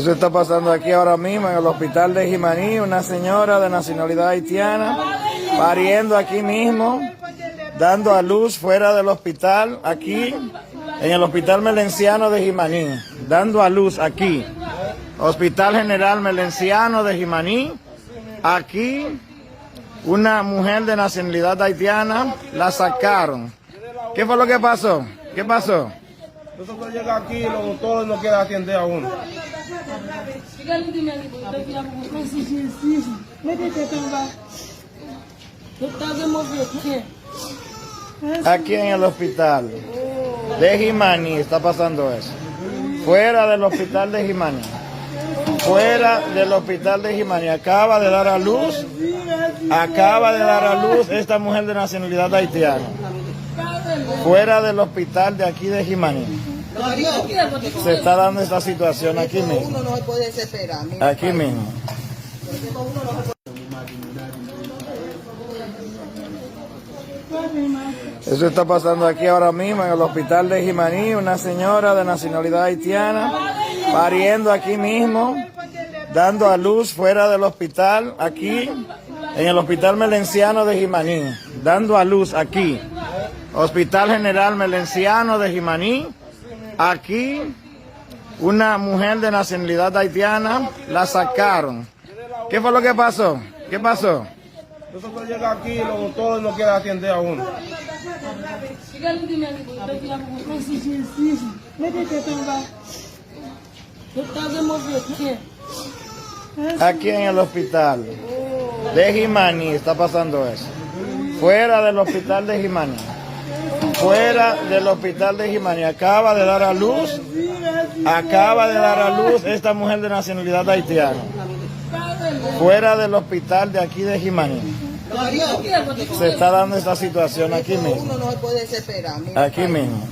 Eso está pasando aquí ahora mismo en el hospital de Jimaní, una señora de nacionalidad haitiana pariendo aquí mismo, dando a luz fuera del hospital, aquí en el Hospital Melenciano de Jimaní, dando a luz aquí, Hospital General Melenciano de Jimaní, aquí una mujer de nacionalidad haitiana, la sacaron. ¿Qué fue lo que pasó? ¿Qué pasó? Nosotros llegamos aquí y los doctores no quieren atender a uno. Aquí en el hospital de Jimaní está pasando eso. Fuera del hospital de Jimaní. Fuera del hospital de Jimaní. Acaba de dar a luz esta mujer de nacionalidad haitiana. Fuera del hospital de aquí de Jimaní. Se está dando esta situación aquí mismo. Uno no se puede desesperar. Aquí mismo. Eso está pasando aquí ahora mismo en el hospital de Jimaní, una señora de nacionalidad haitiana pariendo aquí mismo, dando a luz fuera del hospital, aquí en el Hospital Melenciano de Jimaní, dando a luz aquí, Hospital General Melenciano de Jimaní, aquí una mujer de nacionalidad haitiana, la sacaron. ¿Qué fue lo que pasó? ¿Qué pasó? Nosotros llegamos aquí y los doctores no quieren atender a uno. Aquí en el hospital de Jimaní está pasando eso. Fuera del hospital de Jimaní. Fuera del hospital de Jimaní. Acaba de dar a luz esta mujer de nacionalidad haitiana. Fuera del hospital de aquí de Jimaní. Se está dando esta situación aquí mismo. Uno no se puede desesperar. Aquí mismo.